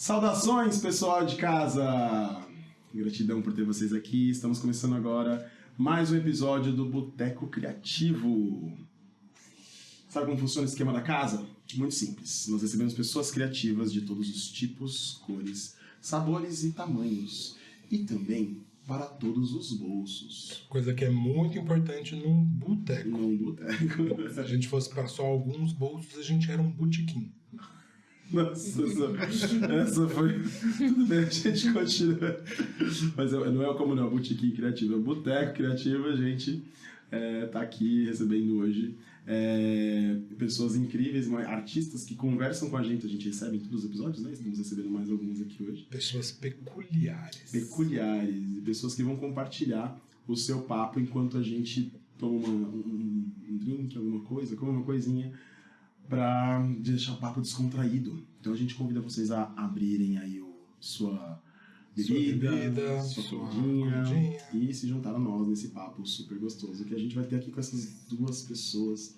Saudações, pessoal de casa! Gratidão por ter vocês aqui. Estamos começando agora mais um episódio do Boteco Criativo. Sabe como funciona o esquema da casa? Muito simples. Nós recebemos pessoas criativas de todos os tipos, cores, sabores e tamanhos. E também para todos os bolsos. Coisa que é muito importante num boteco. Num boteco. Se a gente fosse para só alguns bolsos, a gente era um botequim. Nossa, essa foi... Tudo bem, a gente continua. Mas não é como não, é botequim criativo, é boteco criativo. A gente tá aqui recebendo hoje pessoas incríveis, artistas que conversam com a gente recebe em todos os episódios, né? Estamos recebendo mais alguns aqui hoje. Pessoas peculiares. E pessoas que vão compartilhar o seu papo enquanto a gente toma um drink, alguma coisa, come uma coisinha, para deixar o papo descontraído. Então a gente convida vocês a abrirem aí sua bebida, sua comidinha e se juntar a nós nesse papo super gostoso que a gente vai ter aqui com essas duas pessoas.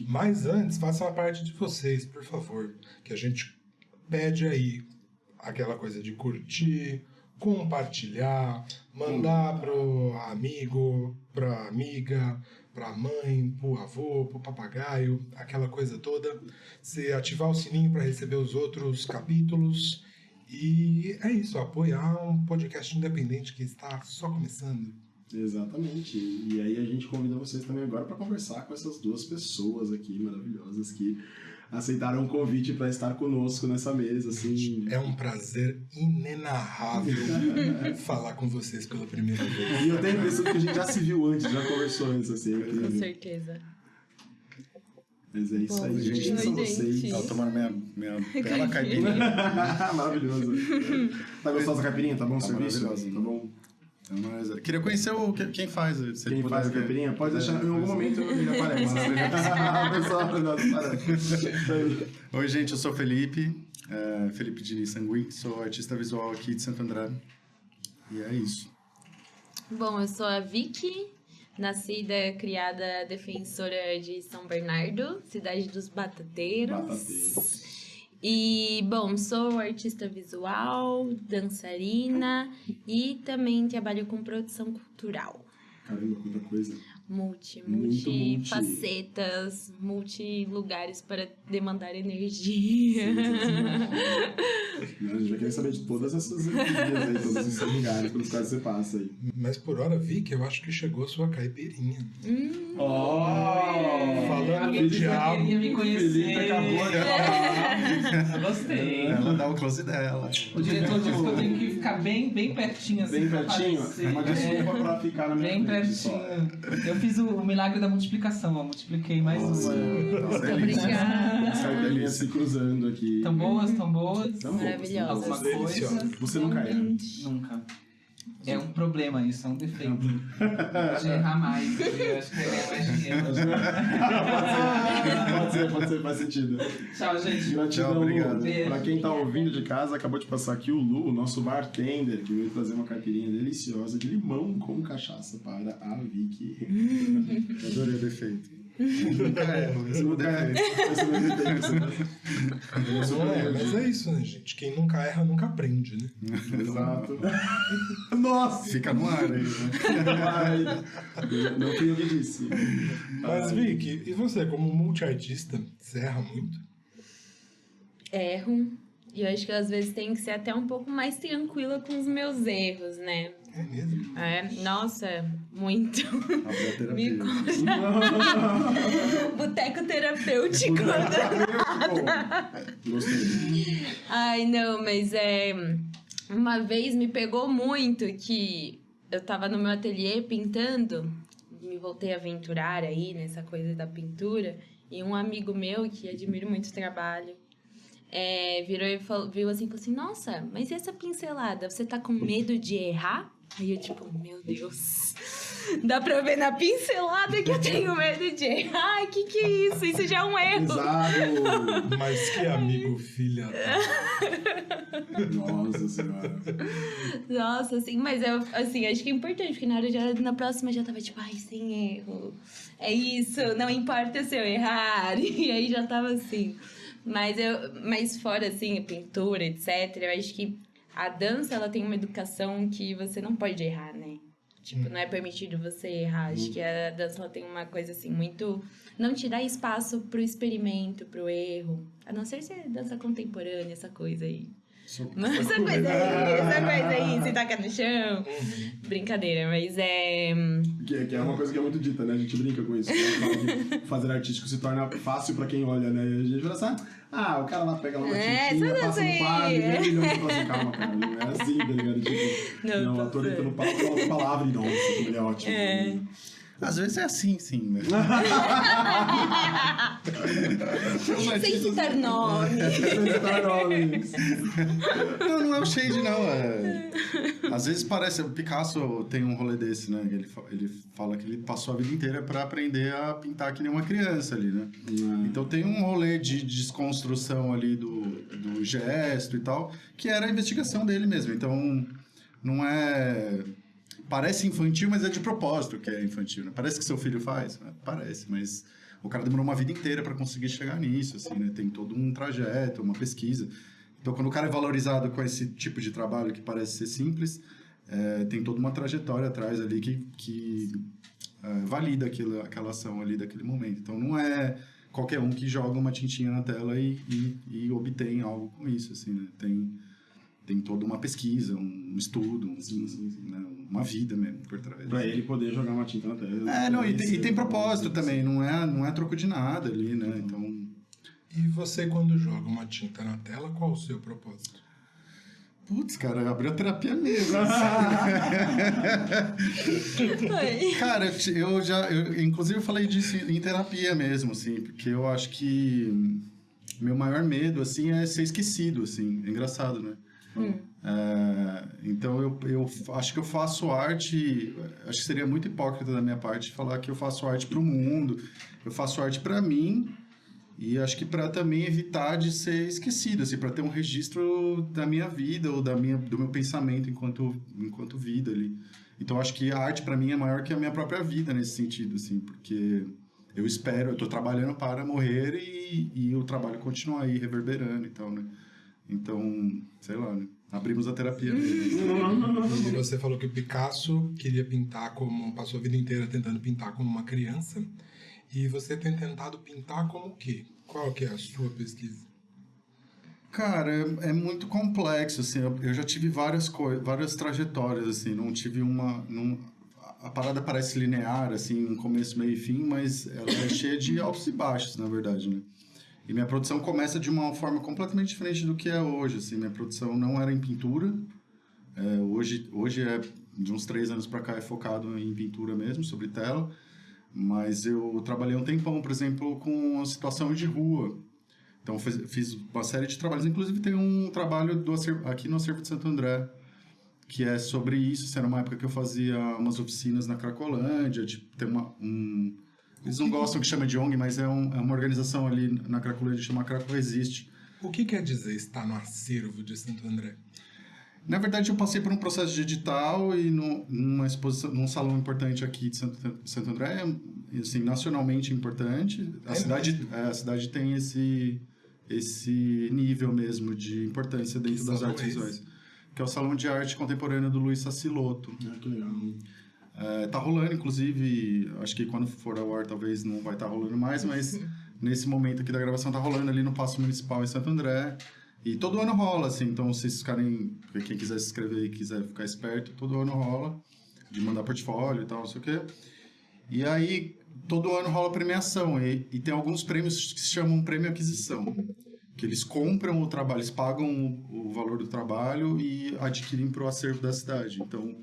Mas antes, façam a parte de vocês, por favor, que a gente pede aí aquela coisa de curtir, compartilhar, mandar pro amigo, pra amiga, pra mãe, pro avô, pro papagaio, aquela coisa toda. Se ativar o sininho para receber os outros capítulos. E é isso, apoiar um podcast independente que está só começando. Exatamente. E aí a gente convida vocês também agora para conversar com essas duas pessoas aqui maravilhosas que aceitaram o convite para estar conosco nessa mesa. Assim. É um prazer inenarrável falar com vocês pela primeira vez. E eu tenho a impressão que a gente já se viu antes, já conversou antes. Assim, com certeza. Mas é isso aí, gente. Quem são vocês? Tava tomando minha bela caipirinha. Maravilhoso. Tá gostosa a caipirinha? Tá bom o serviço? Maravilhosa. Tá bom? Queria conhecer quem faz. Quem faz a caipirinha? Pode deixar, em algum momento ele aparece. Oi, gente, eu sou Felipe Diniz Sanguin, sou artista visual aqui de Santo André. E é isso. Bom, eu sou a Vicky, nascida, criada, defensora de São Bernardo, cidade dos Batateiros. E, bom, sou artista visual, dançarina e também trabalho com produção cultural. Caramba, quanta coisa. Multi facetas, multi lugares para demandar energia. A gente vai querer saber de todas essas energias aí, todos esses lugares pelos quais você passa aí. Mas por hora, Vicky, eu acho que chegou a sua caipirinha. Falando do diabo, me conhecer. Felipe acabou de falar. Eu gostei. Ela dá o close dela. O diretor disse que eu tenho que ficar bem pertinho assim. Bem pertinho? Aparecer. Uma desculpa pra ficar na minha Bem frente pertinho. Eu fiz o milagre da multiplicação, ó. Multipliquei mais uma. Nossa, Obrigada. As cartelinhas se cruzando aqui. Tão boas. Maravilhosas. Alguma coisa. Você nunca erra. Nunca. É um problema isso, é um defeito. Pode errar mais. Eu acho que é mais dinheiro. Pode ser, faz sentido. Tchau, gente. Gratidão, Tchau, obrigado. Lu. Pra quem tá ouvindo de casa, acabou de passar aqui o Lu, o nosso bartender, que veio trazer uma caipirinha deliciosa de limão com cachaça para a Vicky. adorei o defeito. Nunca erro, esse é o defeito. Esse é o meu defeito. Mas é isso, né, gente? Quem nunca erra, nunca aprende, né? Exato. Nossa! Fica no ar aí, né? Não fui eu que disse. Mas, Vicky, e você, como multiartista, você erra muito? Erro. E eu acho que às vezes tem que ser até um pouco mais tranquila com os meus erros, né? É mesmo? Nossa, muito. Me Terapia. Boteco terapêutico. Gostei. Ai, não, mas uma vez me pegou muito que eu tava no meu ateliê pintando, me voltei a aventurar aí nessa coisa da pintura, e um amigo meu, que admiro muito o trabalho, virou e viu assim, falou assim, nossa, mas e essa pincelada? Você tá com medo de errar? Aí eu tipo, meu Deus, dá pra ver na pincelada que eu tenho medo de errar? Que é isso? Isso já é um erro. Exato. Mas que amigo, filha. Nossa senhora. Nossa, assim, mas eu, assim, acho que é importante, porque na próxima já tava tipo, ai, sem erro. É isso, não importa se eu errar. E aí já tava assim. Mas fora, assim, pintura, etc., eu acho que a dança, ela tem uma educação que você não pode errar, né? Tipo, não é permitido você errar. Acho que a dança, ela tem uma coisa, assim, muito... Não te dá espaço pro experimento, pro erro. A não ser se é dança contemporânea, essa coisa aí. Mas essa coisa aí, se taca no chão. Brincadeira, mas é... Que é uma coisa que é muito dita, né? A gente brinca com isso. Fala que fazer artístico se torna fácil pra quem olha, né? A gente fala assim, o cara lá pega lá uma tintinha, passa no quadro, e ganha milhões de assim, calma, cara. Não é assim, tá ligado? Tipo, não, o ator entra no palco, fala uma palavra e nossa, ele é ótimo. É. Às vezes é assim, sim, né? Sem citar nome. Não é o shade, não. Às vezes parece... O Picasso tem um rolê desse, né? Ele fala que ele passou a vida inteira pra aprender a pintar que nem uma criança ali, né? Então tem um rolê de desconstrução ali do gesto e tal, que era a investigação dele mesmo. Então, não é... Parece infantil, mas é de propósito que é infantil, né? Parece que seu filho faz? Parece, mas o cara demorou uma vida inteira para conseguir chegar nisso, assim, né? Tem todo um trajeto, uma pesquisa. Então, quando o cara é valorizado com esse tipo de trabalho que parece ser simples, tem toda uma trajetória atrás ali que valida aquela ação ali daquele momento. Então, não é qualquer um que joga uma tintinha na tela e obtém algo com isso, assim, né? Tem toda uma pesquisa, um estudo, né? Uma vida mesmo por trás. Pra ele poder jogar uma tinta na tela. E tem propósito também, não é troco de nada ali, né? Então... E você, quando joga uma tinta na tela, qual o seu propósito? Putz, cara, abriu a terapia mesmo. Cara, eu inclusive falei disso em terapia mesmo, assim, porque eu acho que meu maior medo, assim, é ser esquecido, assim. É engraçado, né? Então eu acho que eu faço arte, acho que seria muito hipócrita da minha parte falar que eu faço arte para o mundo, eu faço arte para mim e acho que para também evitar de ser esquecido, assim, para ter um registro da minha vida ou do meu pensamento enquanto vida ali. Então acho que a arte para mim é maior que a minha própria vida nesse sentido, assim, porque eu estou trabalhando para morrer e o trabalho continua aí reverberando e tal, né? Então, sei lá, né? Abrimos a terapia mesmo. E você falou que o Picasso queria pintar passou a vida inteira tentando pintar como uma criança. E você tem tentado pintar como o quê? Qual que é a sua pesquisa? Cara, é muito complexo, assim. Eu já tive várias trajetórias, assim. Não tive a parada parece linear, assim, um começo, meio e fim, mas ela é cheia de altos e baixos, na verdade, né? E minha produção começa de uma forma completamente diferente do que é hoje, assim. Minha produção não era em pintura. Hoje de uns 3 anos para cá, é focado em pintura mesmo, sobre tela. Mas eu trabalhei um tempão, por exemplo, com a situação de rua. Então, fiz uma série de trabalhos. Inclusive, tem um trabalho aqui no Acervo de Santo André, que é sobre isso. Isso era uma época que eu fazia umas oficinas na Cracolândia. Tipo, tem eles não gostam que chama de ONG, mas é uma organização ali na Cracolândia que chama Craco Resiste. O que quer dizer estar no Acervo de Santo André? Na verdade, eu passei por um processo de edital e numa exposição, num salão importante aqui de Santo André, assim, nacionalmente importante. A cidade tem esse nível mesmo de importância dentro das artes visuais. Que é o Salão de Arte Contemporânea do Luiz Sassilotto. Que legal. Tá rolando, inclusive, acho que quando for ao ar talvez não vai estar rolando mais, mas nesse momento aqui da gravação tá rolando ali no Paço Municipal em Santo André. E todo ano rola, assim, então se vocês ficarem, quem quiser se inscrever e quiser ficar esperto, todo ano rola, de mandar portfólio e tal, não sei o quê. E aí, todo ano rola premiação, e tem alguns prêmios que se chamam prêmio aquisição, que eles compram o trabalho, eles pagam o valor do trabalho e adquirem para o acervo da cidade. Então,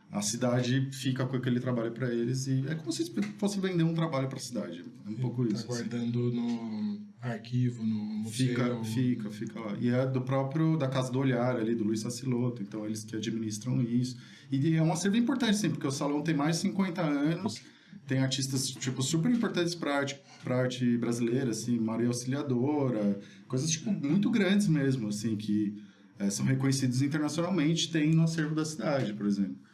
a cidade fica com aquele trabalho para eles e é como se fosse vender um trabalho para a cidade. É um pouco isso. Está guardando assim no arquivo, no museu. Fica lá. E é da Casa do Olhar, ali, do Luiz Sassilotto. Então, eles que administram isso. E é um acervo importante, sim, porque o salão tem mais de 50 anos. Tem artistas, tipo, super importantes para arte brasileira, assim, Maria Auxiliadora. Coisas, tipo, muito grandes mesmo, assim, que são reconhecidos internacionalmente. Tem no acervo da cidade, por exemplo.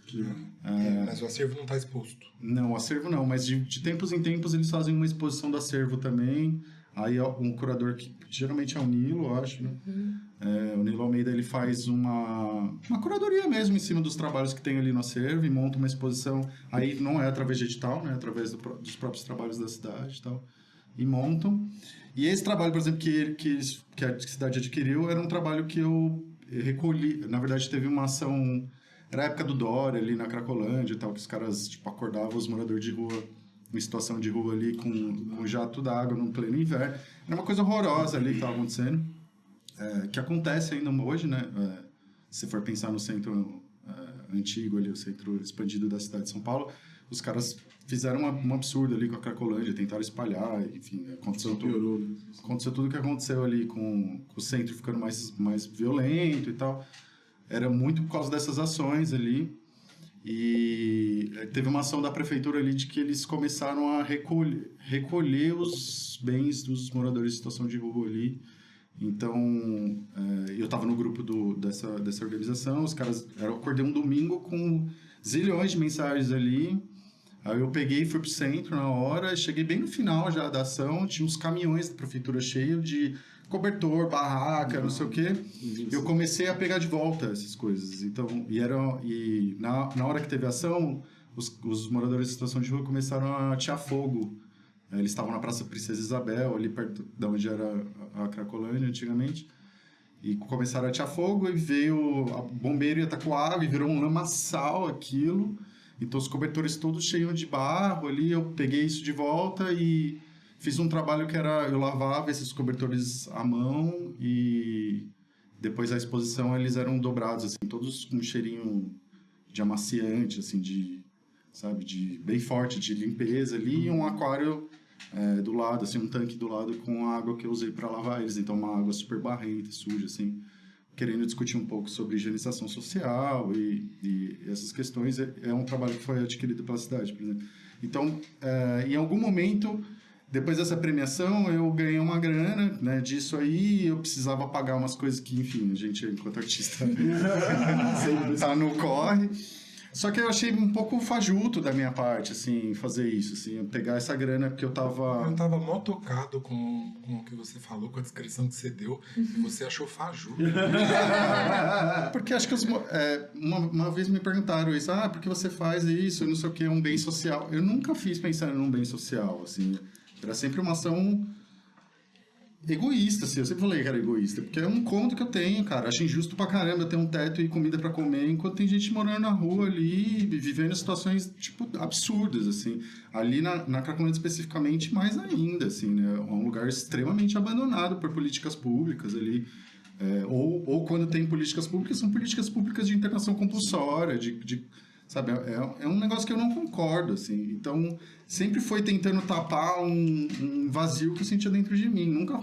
Mas o acervo não está exposto. Não, o acervo não, mas de tempos em tempos eles fazem uma exposição do acervo também. Aí um curador que geralmente é o Nilo, eu acho, né? O Nilo Almeida, ele faz uma curadoria mesmo em cima dos trabalhos que tem ali no acervo e monta uma exposição. Aí não é através de edital, né? Através dos próprios trabalhos da cidade e tal. E montam. E esse trabalho, por exemplo, que a cidade adquiriu, era um trabalho que eu recolhi. Na verdade, teve uma ação... Era a época do Dória, ali na Cracolândia e tal, que os caras, tipo, acordavam os moradores de rua, em situação de rua ali, com jato d'água no pleno inverno. Era uma coisa horrorosa ali que estava acontecendo. Que acontece ainda hoje, né? Se for pensar no centro antigo ali, o centro expandido da cidade de São Paulo, os caras fizeram um absurdo ali com a Cracolândia, tentaram espalhar, enfim, aconteceu tudo o que aconteceu ali com o centro ficando mais violento e tal. Era muito por causa dessas ações ali. E teve uma ação da prefeitura ali de que eles começaram a recolher os bens dos moradores em situação de rua ali. Então, eu estava no grupo dessa organização, os caras... Eu acordei um domingo com zilhões de mensagens ali. Aí eu peguei e fui pro centro na hora, cheguei bem no final já da ação, tinha uns caminhões da prefeitura cheios de cobertor, barraca, não sei o quê. Eu comecei a pegar de volta essas coisas. Então, na hora que teve a ação, os moradores de situação de rua começaram a atear fogo. Eles estavam na Praça Princesa Isabel, ali perto de onde era a Cracolândia antigamente. E começaram a atear fogo e veio o bombeiro e atacou a água e virou um lamaçal aquilo. Então os cobertores todos cheios de barro ali, eu peguei isso de volta e fiz um trabalho que era, eu lavava esses cobertores à mão e depois da exposição eles eram dobrados, assim, todos com um cheirinho de amaciante, assim, bem forte, de limpeza ali, e um aquário do lado, assim, um tanque do lado com a água que eu usei para lavar eles, então uma água super barrenta, suja, assim, querendo discutir um pouco sobre higienização social e essas questões. É um trabalho que foi adquirido pela cidade, por exemplo. Então, em algum momento, depois dessa premiação, eu ganhei uma grana, né, disso aí, eu precisava pagar umas coisas que, enfim, a gente, enquanto artista, tá no corre. Só que eu achei um pouco fajuto da minha parte, assim, fazer isso, assim, pegar essa grana, porque eu tava... Eu tava mó tocado com o que você falou, com a descrição que você deu, e você achou fajuto. Porque acho que uma vez me perguntaram isso, por que você faz isso, não sei o que, é um bem social. Eu nunca fiz pensando num bem social, assim, era sempre uma ação egoísta, assim, eu sempre falei que era egoísta, porque é um incômodo que eu tenho, cara, acho injusto pra caramba eu ter um teto e comida pra comer, enquanto tem gente morando na rua ali, vivendo situações, tipo, absurdas, assim, ali na Cracolândia especificamente, mais ainda, assim, né, é um lugar extremamente abandonado por políticas públicas ali, ou quando tem políticas públicas, são políticas públicas de internação compulsória, sabe, é um negócio que eu não concordo, assim, então sempre foi tentando tapar um vazio que eu sentia dentro de mim, nunca,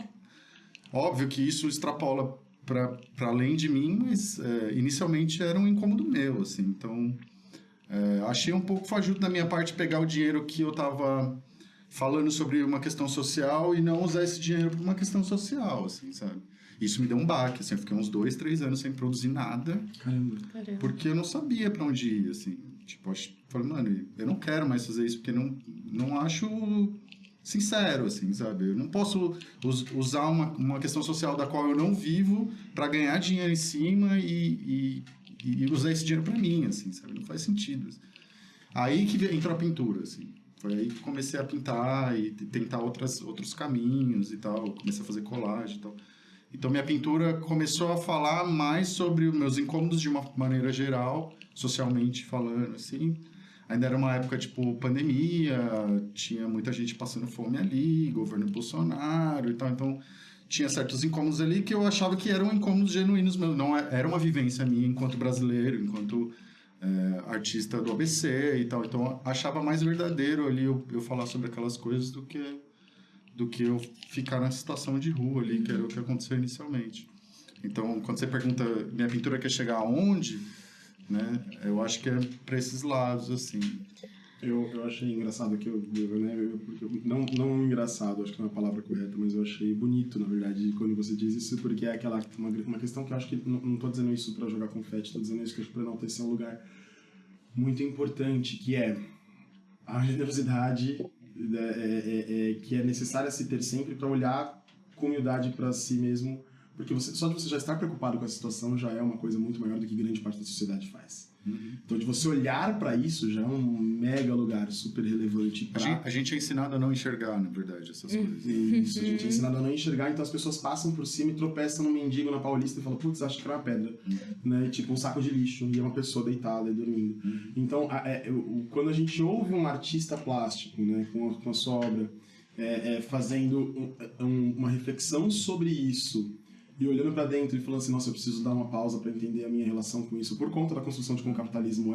óbvio que isso extrapola para além de mim, mas inicialmente era um incômodo meu, assim, então achei um pouco fajuto da minha parte pegar o dinheiro que eu tava falando sobre uma questão social e não usar esse dinheiro para uma questão social, assim, sabe? Isso me deu um baque, assim, eu fiquei uns 2, 3 anos sem produzir nada. Caramba. Porque eu não sabia pra onde ir, assim. Tipo, falei, mano, eu não quero mais fazer isso, porque não acho sincero, assim, sabe? Eu não posso usar uma questão social da qual eu não vivo pra ganhar dinheiro em cima e usar esse dinheiro pra mim, assim, sabe? Não faz sentido. Aí que entrou a pintura, assim. Foi aí que comecei a pintar e tentar outros caminhos e tal. Comecei a fazer colagem e tal. Então, minha pintura começou a falar mais sobre os meus incômodos de uma maneira geral, socialmente falando, assim. Ainda era uma época, tipo, pandemia, tinha muita gente passando fome ali, governo Bolsonaro e tal. Então, tinha certos incômodos ali que eu achava que eram incômodos genuínos meus. Não era uma vivência minha enquanto brasileiro, enquanto artista do ABC e tal. Então, achava mais verdadeiro ali eu falar sobre aquelas coisas do que eu ficar na situação de rua ali, que era o que aconteceu inicialmente. Então, quando você pergunta, minha pintura quer chegar aonde, né? Eu acho que é para esses lados, assim. Eu achei engraçado que não engraçado, acho que não é a palavra correta, mas eu achei bonito, na verdade, quando você diz isso, porque é uma questão que eu acho que, não tô dizendo isso para jogar confete, tô dizendo isso que eu acho que para enaltecer um lugar muito importante, que é a generosidade que é necessária se ter sempre para olhar com humildade para si mesmo, porque só de você já estar preocupado com a situação já é uma coisa muito maior do que grande parte da sociedade faz. Então, de você olhar para isso já é um mega lugar super relevante para... A gente é ensinado a não enxergar, na verdade, essas coisas. Isso, a gente é ensinado a não enxergar, então as pessoas passam por cima e tropeçam no mendigo na Paulista e falam, putz, acho que era uma pedra, né? E, tipo um saco de lixo, e é uma pessoa deitada e dormindo. Então, quando a gente ouve um artista plástico, né, com a sua obra, fazendo uma reflexão sobre isso, e olhando pra dentro e falando assim, nossa, eu preciso dar uma pausa pra entender a minha relação com isso, por conta da construção de como o capitalismo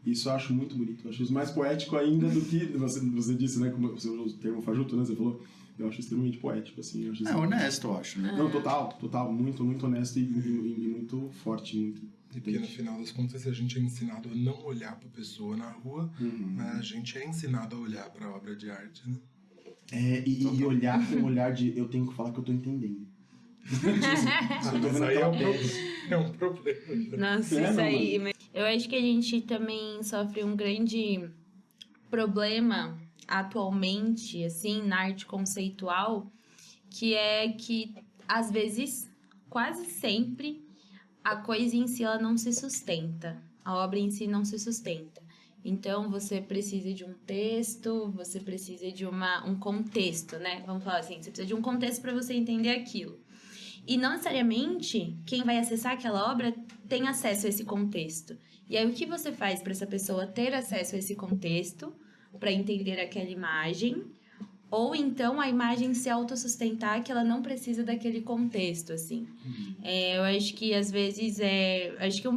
isso eu acho muito bonito. Eu acho isso mais poético ainda do que você disse, né, como você usou o termo fajuto, né, você falou, eu acho extremamente poético, assim. Eu acho isso honesto, eu acho, né? Não, total, muito, muito honesto e muito forte, muito... E porque no final das contas a gente é ensinado a não olhar pra pessoa na rua, mas a gente é ensinado a olhar pra obra de arte, né? E olhar com o olhar de eu tenho que falar que eu tô entendendo. Mas aí é um problema. Nossa, isso aí. Eu acho que a gente também sofre um grande problema atualmente, assim, na arte conceitual, que é que, às vezes, quase sempre, a coisa em si ela não se sustenta. A obra em si não se sustenta. Então, você precisa de um texto, você precisa de um contexto, né? Vamos falar assim, você precisa de um contexto para você entender aquilo. E não necessariamente quem vai acessar aquela obra tem acesso a esse contexto. E aí, o que você faz para essa pessoa ter acesso a esse contexto, para entender aquela imagem, ou então a imagem se autossustentar, que ela não precisa daquele contexto, assim. Eu acho que, às vezes, acho que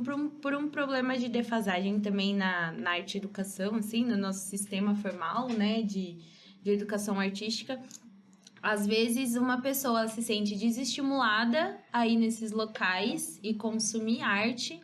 por um problema de defasagem também na arte e educação, assim, no nosso sistema formal, né, de educação artística, às vezes uma pessoa se sente desestimulada a ir nesses locais e consumir arte.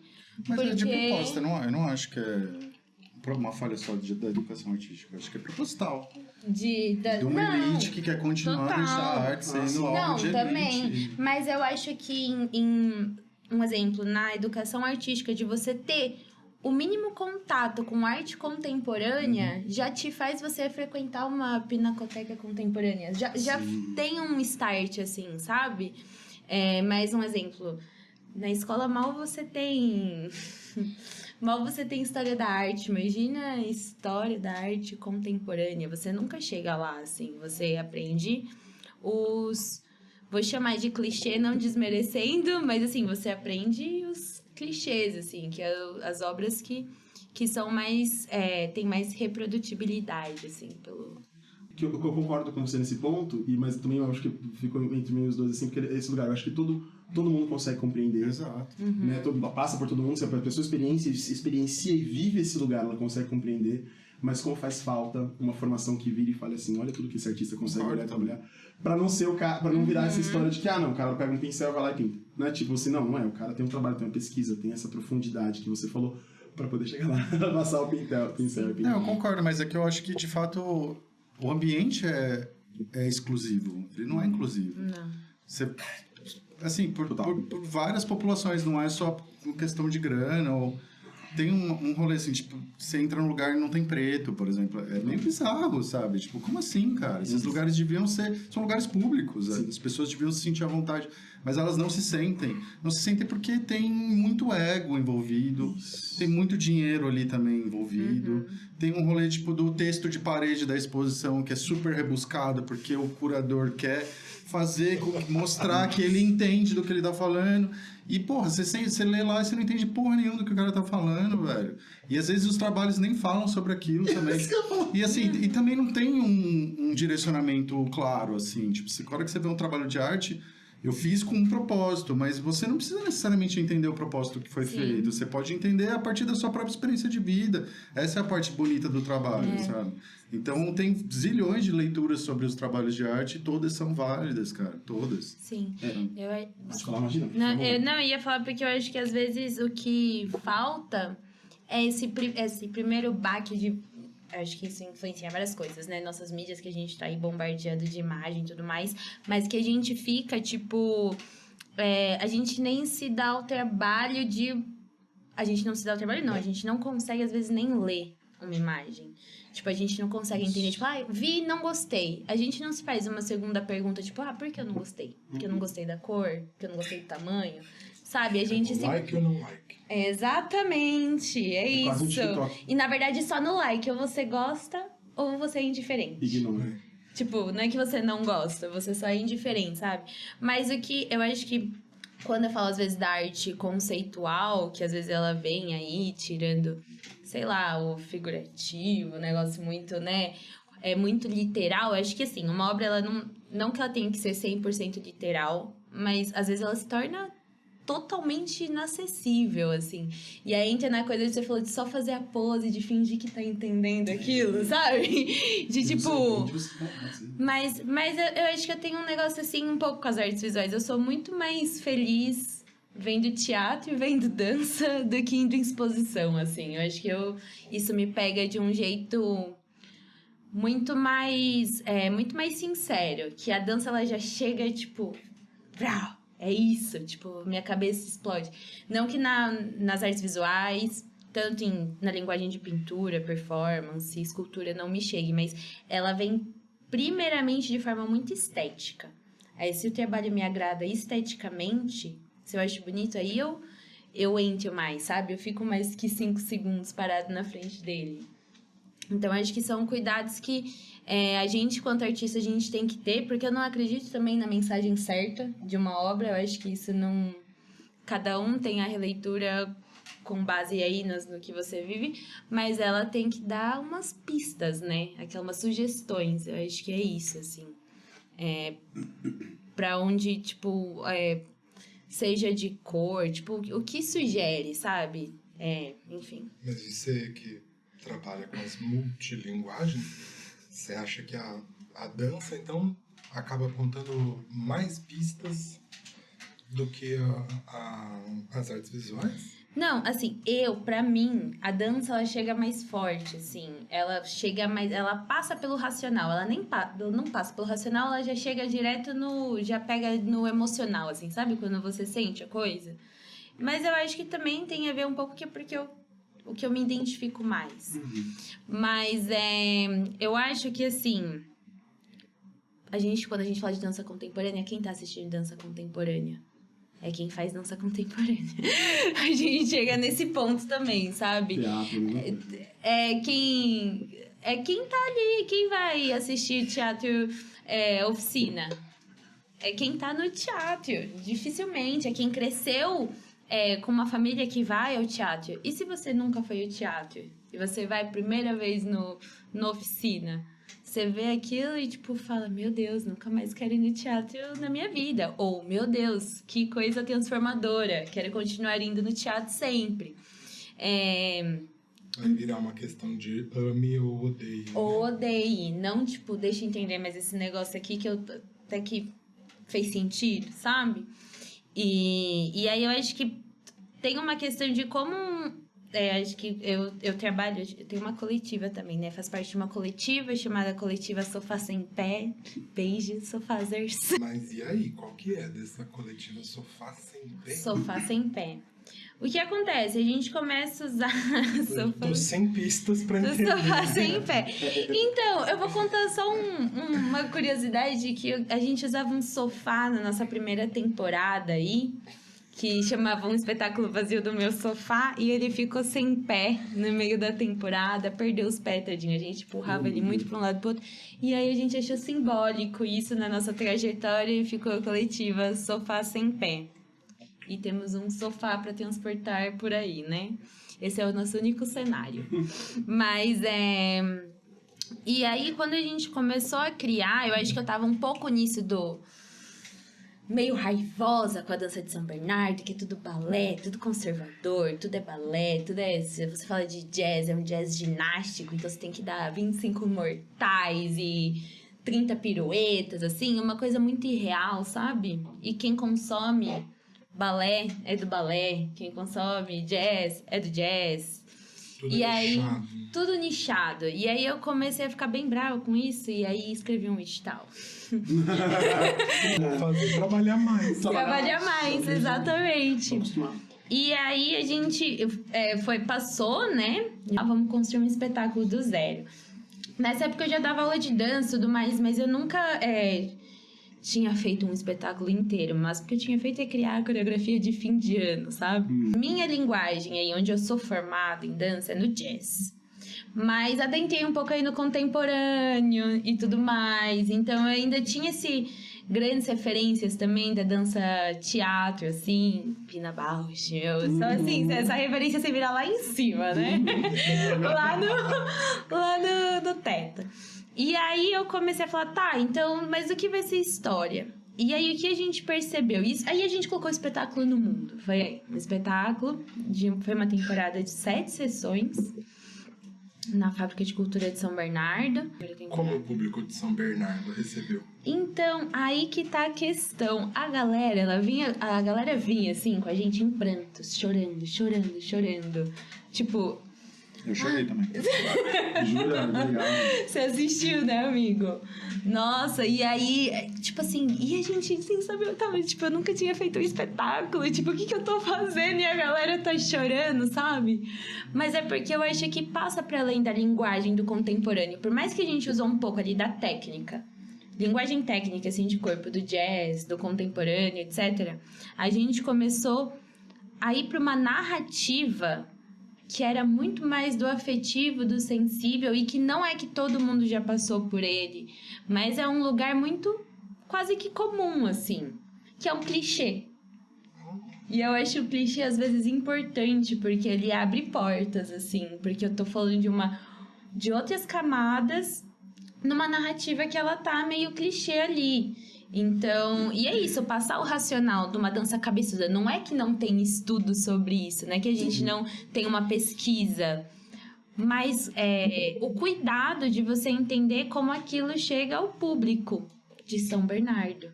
Mas porque... é de proposta, eu não acho que é uma falha só da educação artística, eu acho que é proposital. De uma elite que quer continuar a deixar a arte sendo algo de elite. Não, também. Mas eu acho que em um exemplo, na educação artística, de você ter o mínimo contato com arte contemporânea já te faz você frequentar uma pinacoteca contemporânea. Já tem um start, assim, sabe? Mais um exemplo. Na escola mal você tem história da arte. Imagina a história da arte contemporânea. Você nunca chega lá, assim. Você aprende vou chamar de clichê, não desmerecendo, mas, assim, você aprende os clichês, assim, que é as obras que são mais... tem mais reprodutibilidade, assim, pelo... Eu concordo com você nesse ponto, mas também eu acho que ficou entre meio os dois, assim, porque esse lugar, eu acho que todo mundo consegue compreender. Exato. Né? Passa por todo mundo, se a pessoa experiencia e vive esse lugar, ela consegue compreender, mas como faz falta uma formação que vire e fale assim, olha tudo que esse artista consegue olhar e trabalhar, pra não ser o cara, pra não virar essa história de que, o cara pega um pincel, vai lá e pinta. Né? Tipo assim, não é, o cara tem um trabalho, tem uma pesquisa, tem essa profundidade que você falou, pra poder chegar lá, passar o pincel e pintar. Não, eu concordo, mas é que eu acho que, de fato, o ambiente é exclusivo, ele não é inclusivo. Não. Assim, por várias populações, não é só por questão de grana, ou... Tem um rolê assim, tipo, você entra num lugar e não tem preto, por exemplo. É meio bizarro, sabe? Tipo, como assim, cara? Esses lugares deviam ser... São lugares públicos, as pessoas deviam se sentir à vontade. Mas elas não se sentem. Não se sentem porque tem muito ego envolvido, tem muito dinheiro ali também envolvido. Tem um rolê, tipo, do texto de parede da exposição, que é super rebuscado, porque o curador quer mostrar que ele entende do que ele tá falando. E, porra, você lê lá e você não entende porra nenhuma do que o cara tá falando, velho. E às vezes os trabalhos nem falam sobre aquilo também. E assim, e também não tem um direcionamento claro, assim. Tipo, na hora que você vê um trabalho de arte, eu fiz com um propósito, mas você não precisa necessariamente entender o propósito que foi feito. Você pode entender a partir da sua própria experiência de vida. Essa é a parte bonita do trabalho, sabe? Então, tem zilhões de leituras sobre os trabalhos de arte e todas são válidas, cara. Todas. Sim. Imagina. Eu ia falar porque eu acho que, às vezes, o que falta é esse primeiro baque de... Eu acho que isso influencia várias coisas, né? Nossas mídias que a gente tá aí bombardeando de imagem e tudo mais. Mas que a gente fica, tipo... a gente nem se dá o trabalho de... A gente não se dá o trabalho, não. A gente não consegue, às vezes, nem ler uma imagem. Tipo, a gente não consegue entender, tipo, vi e não gostei. A gente não se faz uma segunda pergunta, tipo, por que eu não gostei? Porque eu não gostei da cor? Porque eu não gostei do tamanho? Sabe, a gente sempre... Like ou não like? Exatamente, é quase um isso. TikTok. E na verdade, só no like, ou você gosta ou você é indiferente. Ignora. Tipo, não é que você não gosta, você só é indiferente, sabe? Mas o que eu acho que quando eu falo às vezes da arte conceitual, que às vezes ela vem aí tirando, sei lá, o figurativo, um negócio muito, né? É muito literal. Eu acho que assim, uma obra, ela não que ela tenha que ser 100% literal, mas às vezes ela se torna totalmente inacessível, assim. E aí entra na coisa que você falou de só fazer a pose, de fingir que tá entendendo aquilo, sabe? De tipo... Mas eu acho que eu tenho um negócio assim um pouco com as artes visuais. Eu sou muito mais feliz vendo teatro e vendo dança do que indo em exposição, assim. Eu acho que isso me pega de um jeito muito mais sincero. Que a dança, ela já chega, tipo... Vrau! É isso, tipo, minha cabeça explode. Não que nas artes visuais, tanto na linguagem de pintura, performance, escultura, não me chegue, mas ela vem primeiramente de forma muito estética. Aí, se o trabalho me agrada esteticamente, se eu acho bonito, aí eu entro mais, sabe? Eu fico mais que 5 segundos parado na frente dele. Então, acho que são cuidados que a gente, quanto artista, a gente tem que ter, porque eu não acredito também na mensagem certa de uma obra. Eu acho que isso não... Cada um tem a releitura com base aí no que você vive, mas ela tem que dar umas pistas, né? Aquelas sugestões. Eu acho que é isso, assim. Pra onde, tipo, seja de cor, tipo, o que sugere, sabe? Enfim. Mas você que trabalha com as multilinguagens, você acha que a dança, então, acaba apontando mais pistas do que as artes visuais? Não, assim, pra mim, a dança, ela chega mais forte, assim. Ela chega mais... Ela passa pelo racional. Ela não passa pelo racional, ela já chega direto já pega no emocional, assim, sabe? Quando você sente a coisa. Mas eu acho que também tem a ver um pouco porque o que eu me identifico mais. Mas eu acho que, assim... Quando a gente fala de dança contemporânea, quem tá assistindo dança contemporânea? É quem faz dança contemporânea. A gente chega nesse ponto também, sabe? Teatro, né? Quem tá ali, quem vai assistir teatro oficina. É quem tá no teatro, dificilmente. É quem cresceu com uma família que vai ao teatro. E se você nunca foi ao teatro? E você vai a primeira vez no oficina? Você vê aquilo e, tipo, fala, meu Deus, nunca mais quero ir no teatro na minha vida. Ou, meu Deus, que coisa transformadora. Quero continuar indo no teatro sempre. Vai virar uma questão de ame ou odeie. Ou odeie. Não, tipo, deixa eu entender, mas esse negócio aqui que eu até que fez sentido, sabe? E aí eu acho que tem uma questão de como... acho que eu trabalho... Eu tenho uma coletiva também, né? Faz parte de uma coletiva chamada Coletiva Sofá Sem Pé. Beijo, sofazers. Mas e aí? Qual que é dessa coletiva Sofá Sem Pé? Sofá Sem Pé. O que acontece? A gente começa a usar... Tô sem pistas pra entender. Sofá Sem Pé. Então, eu vou contar só uma curiosidade, que a gente usava um sofá na nossa primeira temporada aí, que chamava Um Espetáculo Vazio do Meu Sofá, e ele ficou sem pé no meio da temporada, perdeu os pés, tadinho. A gente empurrava ele muito para um lado e pro outro. E aí a gente achou simbólico isso na nossa trajetória e ficou a coletiva Sofá Sem Pé. E temos um sofá para transportar por aí, né? Esse é o nosso único cenário. Mas E aí, quando a gente começou a criar, eu acho que eu tava um pouco nisso do... meio raivosa com a dança de São Bernardo, que é tudo balé, tudo conservador, tudo é balé, tudo se você fala de jazz, é um jazz ginástico, então você tem que dar 25 mortais e 30 piruetas, assim, uma coisa muito irreal, sabe? E quem consome balé é do balé, quem consome jazz é do jazz. Tudo e aí, nichado. tudo nichado. E aí eu comecei a ficar bem brava com isso, e aí escrevi um edital. Vou fazer trabalhar mais. Trabalhar mais, exatamente. Tô acostumado. E aí a gente passou, né? Vamos construir um espetáculo do zero. Nessa época eu já dava aula de dança e tudo mais, mas eu nunca tinha feito um espetáculo inteiro. Mas o que eu tinha feito é criar a coreografia de fim de ano, sabe? Minha linguagem aí, onde eu sou formada em dança, é no jazz. Mas adentrei um pouco aí no contemporâneo e tudo mais. Então eu ainda tinha grandes referências também da dança teatro, assim, Pina Bausch. Só assim, essa referência você vira lá em cima, né? lá no teto. E aí eu comecei a falar, tá, então, mas o que vai ser história? E aí o que a gente percebeu? Aí a gente colocou o espetáculo no mundo. Foi um espetáculo, foi uma temporada de 7 sessões. Na Fábrica de Cultura de São Bernardo. Como o público de São Bernardo recebeu? Então, aí que tá a questão. A galera vinha assim com a gente em prantos, chorando. Tipo... Eu chorei também. Jura? Legal. Você assistiu, né, amigo? Nossa, e aí, tipo assim, e a gente sem saber, eu nunca tinha feito um espetáculo, tipo, o que eu tô fazendo? E a galera tá chorando, sabe? Mas é porque eu acho que passa pra além da linguagem do contemporâneo, por mais que a gente usou um pouco ali da técnica, linguagem técnica, assim, de corpo, do jazz, do contemporâneo, etc. A gente começou a ir pra uma narrativa que era muito mais do afetivo, do sensível, e que não é que todo mundo já passou por ele, mas é um lugar muito quase que comum, assim, que é um clichê. E eu acho o clichê, às vezes, importante, porque ele abre portas, assim, porque eu tô falando de outras camadas numa narrativa que ela tá meio clichê ali. Então, e é isso, passar o racional de uma dança cabeçuda. Não é que não tem estudo sobre isso, não é que a gente não tem uma pesquisa, mas o cuidado de você entender como aquilo chega ao público de São Bernardo,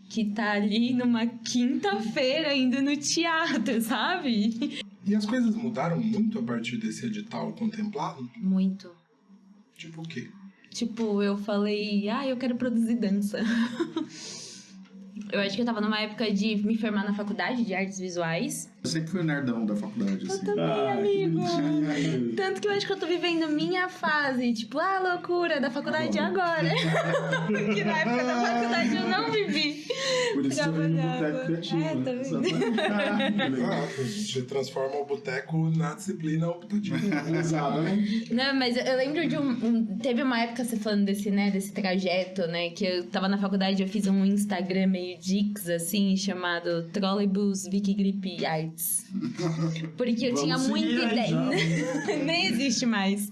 que tá ali numa quinta-feira indo no teatro, sabe? E as coisas mudaram muito a partir desse edital contemplado? Muito. Tipo o quê? Tipo, eu falei, eu quero produzir dança. Eu acho que eu tava numa época de me formar na faculdade de artes visuais. Eu sempre fui o nerdão da faculdade, assim. Eu também, amigo. Tanto que eu acho que eu tô vivendo minha fase, tipo, loucura da faculdade agora. Que na época da faculdade eu não vivi. Por isso você veio no boteco criativo. Tá vendo? Exato, a gente transforma o boteco na disciplina optativa. Exatamente. Não, mas eu lembro de teve uma época, você falando desse trajeto, né? Que eu tava na faculdade, eu fiz um Instagram meio dix, assim, chamado Trolleybus Vicky Grip Arts. Porque eu tinha muita ideia. Nem existe mais.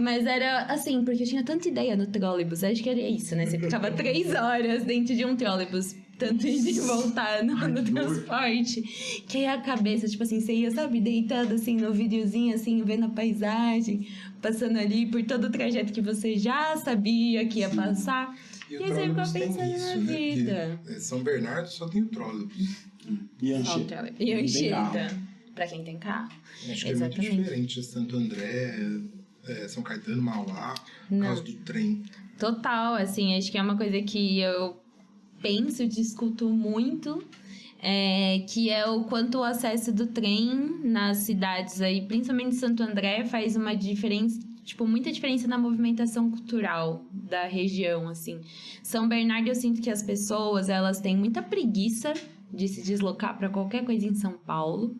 Mas era assim, porque eu tinha tanta ideia no trolleybus. Acho que era isso, né? Você ficava 3 horas dentro de um trolleybus, tanto ir e voltar no transporte, que aí a cabeça, tipo assim, você ia, sabe, deitado assim no videozinho, assim, vendo a paisagem, passando ali por todo o trajeto que você já sabia que ia passar. E E o aí você ficou trolleybus tem pensando isso, na né? vida. Que São Bernardo só tem o trolleybus. E Anchieta. E Anchieta, pra quem tem carro. Acho que Exatamente. é muito diferente. Santo André, São Caetano, Mauá, por causa do trem. Total, assim, acho que é uma coisa que eu penso, discuto muito, que é o quanto o acesso do trem nas cidades aí, principalmente Santo André, faz uma diferença, tipo, muita diferença na movimentação cultural da região, assim. São Bernardo, eu sinto que as pessoas, elas têm muita preguiça de se deslocar para qualquer coisa em São Paulo.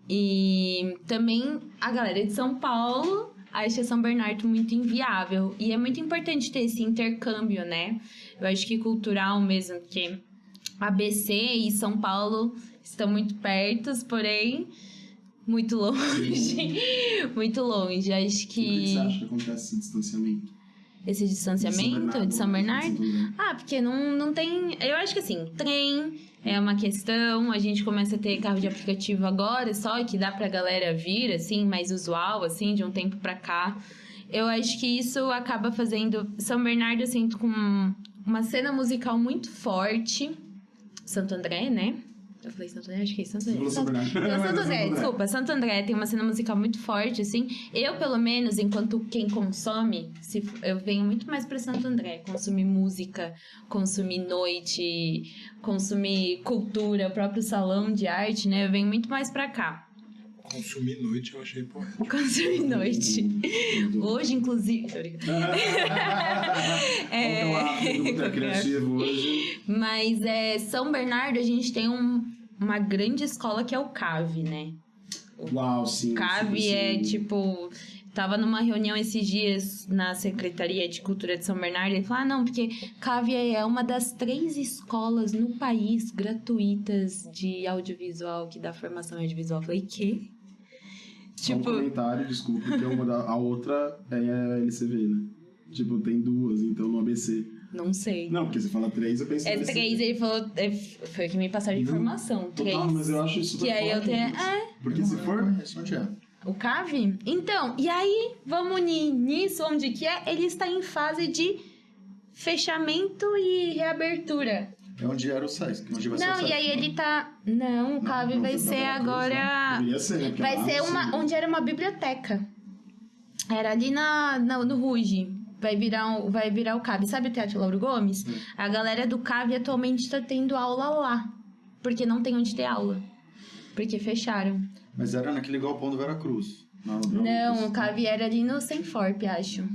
E também a galera de São Paulo acha São Bernardo muito inviável. E é muito importante ter esse intercâmbio, né? Eu acho que cultural mesmo, porque ABC e São Paulo estão muito perto, porém muito longe. Muito longe. Acho E por que você que acha que acontece esse distanciamento? esse distanciamento de São Bernardo? Né? Porque não tem... Eu acho que assim, trem é uma questão, a gente começa a ter carro de aplicativo agora, só que dá pra galera vir, assim, mais usual, assim, de um tempo pra cá. Eu acho que isso acaba fazendo... São Bernardo, eu sinto com uma cena musical muito forte. Santo André, né? Eu falei Santo André? Acho que é Santo Você André. falou São Bernardo. Santo André, desculpa. Santo André tem uma cena musical muito forte, assim. Eu, pelo menos, enquanto quem consome, eu venho muito mais pra Santo André. Consumir música, consumir noite, consumir cultura, o próprio salão de arte, né? Eu venho muito mais pra cá. Consumir noite eu achei poético. Consumir noite. Hoje, inclusive... Tô brincando. Qual que é o criativo hoje? Mas São Bernardo, a gente tem uma grande escola que é o CAV, né? Uau, sim. CAV sim, é sim. tipo... Tava numa reunião esses dias na Secretaria de Cultura de São Bernardo e ele falou, não, porque CAV é uma das 3 escolas no país gratuitas de audiovisual, que dá formação em audiovisual. Eu falei, quê? Só um comentário, desculpa, porque a outra é a LCV, né? Tipo, tem 2, então no ABC. Não sei. Não, porque você fala 3, eu pensei É no 3, ele falou... Foi o que me passaram de informação. 3. Total, mas eu acho isso super Que aí eu forte, tenho... gente. Porque se for... Onde é? O CAV? Então, e aí, vamos nisso, onde que é? Ele está em fase de fechamento e reabertura. É onde era o Sesc. Onde vai ser o Não, Sesc, e aí não? ele tá... Não, o CAV não vai foi ser pra Veracruz, agora... Deveria ser, né? Porque Vai lá ser não sei. onde era uma biblioteca. Era ali no Ruge. Vai virar o CAV. Sabe o Teatro Lauro Gomes? A galera do CAV atualmente tá tendo aula lá. Porque não tem onde ter aula. Porque fecharam. Mas era naquele galpão do Veracruz. Não, o CAV era ali no Senforp, acho.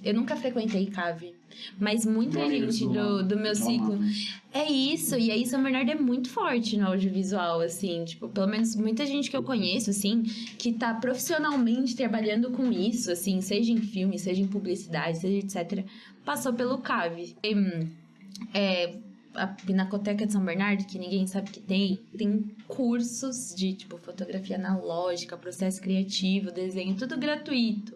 Eu nunca frequentei CAV. Mas muita Meu amigo gente estudou lá. do meu Eu ciclo... amava. É isso, e aí São Bernardo é muito forte no audiovisual, assim, tipo, pelo menos muita gente que eu conheço, assim, que tá profissionalmente trabalhando com isso, assim, seja em filme, seja em publicidade, seja etc., passou pelo CAV. A Pinacoteca de São Bernardo, que ninguém sabe que tem cursos de, tipo, fotografia analógica, processo criativo, desenho, tudo gratuito.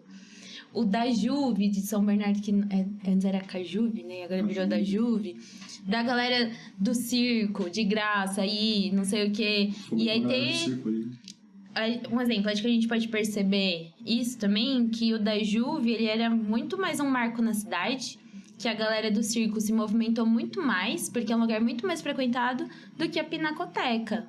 O da Juve de São Bernardo, que antes era Cajuve, né? Agora virou da Juve. Da galera do circo, de graça, aí, não sei o quê. E aí tem... Um exemplo, acho que a gente pode perceber isso também, que o da Juve, ele era muito mais um marco na cidade, que a galera do circo se movimentou muito mais, porque é um lugar muito mais frequentado do que a Pinacoteca.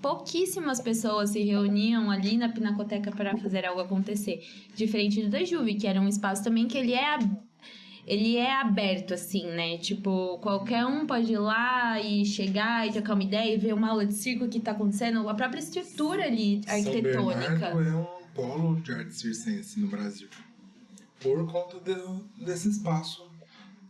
Pouquíssimas pessoas se reuniam ali na Pinacoteca para fazer algo acontecer. Diferente do da Juve, que era um espaço também que ele é aberto, assim, né? Tipo, qualquer um pode ir lá e chegar e trocar uma ideia e ver uma aula de circo que tá acontecendo, a própria estrutura ali arquitetônica. São Bernardo é um polo de arte circense no Brasil. Por conta desse espaço.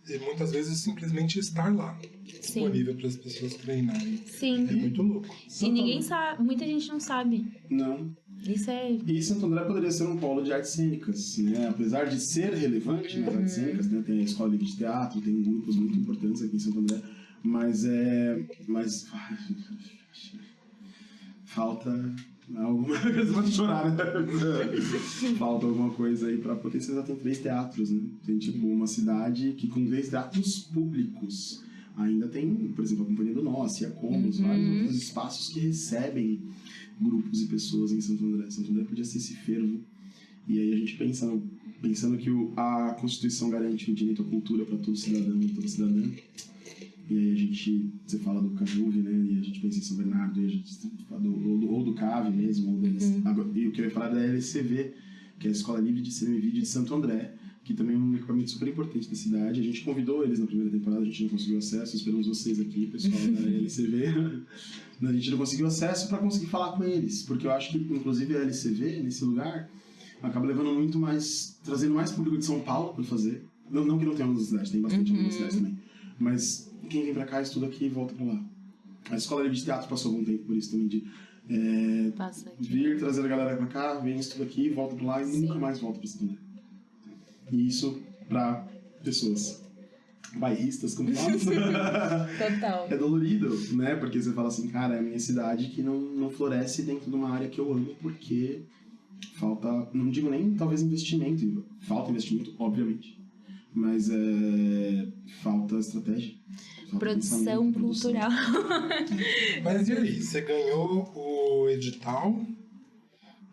E muitas vezes simplesmente estar lá. Disponível para as pessoas treinarem. Sim. É muito louco. E ninguém sabe, muita gente não sabe. Não. Isso é... E Santo André poderia ser um polo de artes cênicas, né? Apesar de ser relevante nas artes cênicas, né? Tem a Escola Livre de Teatro, tem grupos muito importantes aqui em Santo André, mas falta alguma coisa pra chorar, né? Falta alguma coisa aí pra potencializar. Tem 3 teatros, né? Tem tipo uma cidade que com 3 teatros públicos ainda tem, por exemplo, a Companhia do Nosso e a Comus, vários outros espaços que recebem grupos e pessoas em Santo André. Santo André podia ser esse fervo. E aí a gente pensando que a Constituição garante o direito à cultura para todo cidadão e toda cidadã. E aí você fala do Cajuve, né? E a gente pensa em São Bernardo, e a gente fala ou do CAV mesmo, e o que eu ia falar da LCV, que é a Escola Livre de Cinema e Vídeo de Santo André, que também é um equipamento super importante da cidade. A gente convidou eles na primeira temporada, a gente não conseguiu acesso, esperamos vocês aqui, pessoal da LCV. A gente não conseguiu acesso para conseguir falar com eles, porque eu acho que, inclusive, a LCV, nesse lugar, acaba levando muito mais, trazendo mais público de São Paulo para fazer. Não que não tenha universidade, tem bastante universidade também. Mas quem vem pra cá, estuda aqui e volta pra lá. A Escola Livre de Teatro passou algum tempo por isso também, de vir, trazer a galera pra cá, vem, estuda aqui, volta pra lá e nunca mais volta pra Santo André. E isso pra pessoas bairristas como nós Total. é dolorido, né? Porque você fala assim, cara, é a minha cidade que não floresce dentro de uma área que eu amo, porque falta, não digo nem talvez investimento, falta investimento, obviamente, mas falta estratégia. Falta Produção cultural. Mas e aí? Você ganhou o edital,